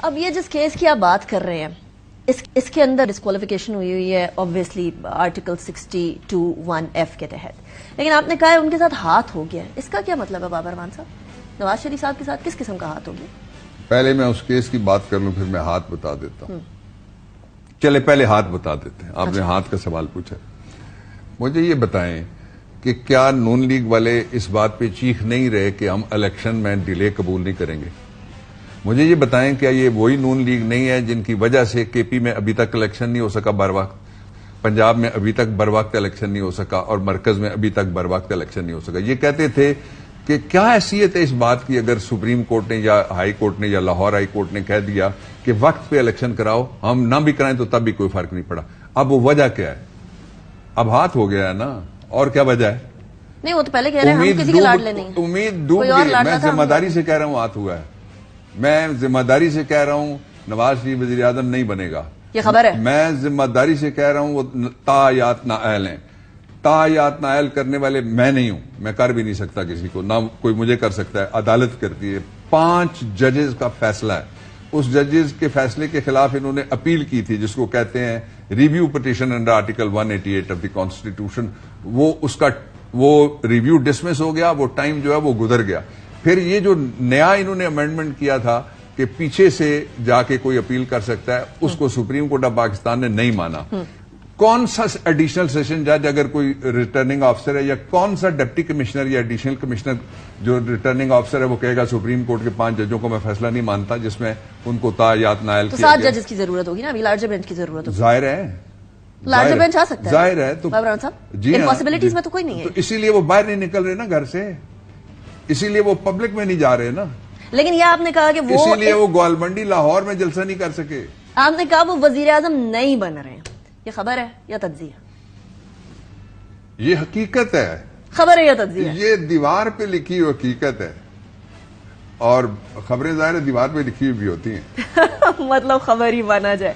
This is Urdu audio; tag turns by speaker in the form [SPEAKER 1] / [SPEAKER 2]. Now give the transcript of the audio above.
[SPEAKER 1] اب یہ جس کیس کی آپ بات کر رہے ہیں اس کے اندر ڈسکوالیفیکیشن ہوئی ہے obviously آرٹیکل 62(1)(f) کے تحت، لیکن آپ نے کہا ہے ان کے ساتھ ہاتھ ہو گیا، اس کا کیا مطلب ہے بابر رحمان صاحب؟ نواز شریف صاحب کے ساتھ کس قسم کا ہاتھ ہو گیا؟
[SPEAKER 2] پہلے میں اس کیس کی بات کر لوں، پھر میں ہاتھ بتا دیتا ہوں۔ چلے پہلے ہاتھ بتا دیتے ہیں، آپ نے ہاتھ کا سوال پوچھا۔ مجھے یہ بتائیں کہ کیا نون لیگ والے اس بات پہ چیخ نہیں رہے کہ ہم الیکشن میں ڈیلے قبول نہیں کریں گے؟ مجھے یہ بتائیں کیا یہ وہی نون لیگ نہیں ہے جن کی وجہ سے کے پی میں ابھی تک الیکشن نہیں ہو سکا بر وقت، پنجاب میں ابھی تک بر وقت الیکشن نہیں ہو سکا، اور مرکز میں ابھی تک بر وقت الیکشن نہیں ہو سکا؟ یہ کہتے تھے کہ کیا حیثیت ہے اس بات کی اگر سپریم کورٹ نے یا ہائی کورٹ نے یا لاہور ہائی کورٹ نے کہہ دیا کہ وقت پہ الیکشن کراؤ، ہم نہ بھی کرائیں تو تب بھی کوئی فرق نہیں پڑا۔ اب وہ وجہ کیا ہے؟ اب ہاتھ ہو گیا ہے نا، اور کیا وجہ ہے؟
[SPEAKER 1] نہیں وہ تو پہلے کہہ رہے ہیں ہم کسی کے لاڈلے نہیں،
[SPEAKER 2] امید ڈوب گئی۔ میں ذمہ داری سے کہہ رہا ہوں ہاتھ ہوا ہے، میں ذمہ داری سے کہہ رہا ہوں نواز شریف وزیر اعظم نہیں بنے گا،
[SPEAKER 1] یہ خبر ہے۔
[SPEAKER 2] میں ذمہ داری سے کہہ رہا ہوں وہ تایات نااہل ہیں، تایات نااہل کرنے والے میں نہیں ہوں، میں کر بھی نہیں سکتا کسی کو، نہ کوئی مجھے کر سکتا ہے، عدالت کرتی ہے، 5 ججز کا فیصلہ ہے، اس ججز کے فیصلے کے خلاف انہوں نے اپیل کی تھی جس کو کہتے ہیں review petition under article 188 of the constitution, وہ ریویو ڈسمس ہو گیا، وہ ٹائم جو ہے وہ گزر گیا۔ پھر یہ جو نیا انہوں نے امینڈمنٹ کیا تھا کہ پیچھے سے جا کے کوئی اپیل کر سکتا ہے، اس کو سپریم کورٹ آف پاکستان نے نہیں مانا۔ کون سا ایڈیشنل سیشن جج اگر کوئی ریٹرننگ آفیسر ہے یا کون سا ڈپٹی کمشنر یا ایڈیشنل کمشنر جو ریٹرننگ آفیسر ہے وہ کہے گا سپریم کورٹ کے 5 ججوں کو میں فیصلہ نہیں مانتا جس میں ان کو تایات نائل کیا گیا؟
[SPEAKER 1] تو 7 ججز کی ضرورت ہوگی نا، ابھی لارجر بینچ کی ضرورت ہوگی۔
[SPEAKER 2] ظاہر ہے
[SPEAKER 1] لارجر بینچ آ سکتا ہے،
[SPEAKER 2] ظاہر ہے تو
[SPEAKER 1] بابر رحمان صاحب
[SPEAKER 2] جی ہاں،
[SPEAKER 1] امپاسبلٹیز میں تو کوئی نہیں ہے،
[SPEAKER 2] تو اسی لیے وہ باہر نہیں نکل رہے نا گھر سے، اسی لیے وہ پبلک میں نہیں جا رہے نا،
[SPEAKER 1] لیکن یہ آپ نے کہا کہ
[SPEAKER 2] اسی لیے وہ گوالمنڈی لاہور میں جلسہ نہیں کر سکے۔
[SPEAKER 1] آپ نے کہا وہ وزیر اعظم نہیں بن رہے ہیں، یہ خبر ہے یا تجزیہ؟
[SPEAKER 2] یہ حقیقت ہے،
[SPEAKER 1] خبر ہے یا تجزیہ؟
[SPEAKER 2] یہ دیوار پہ لکھی ہوئی حقیقت ہے، اور خبریں ظاہر دیوار پہ لکھی ہوئی بھی ہوتی ہیں۔
[SPEAKER 1] مطلب خبر ہی مانا جائے۔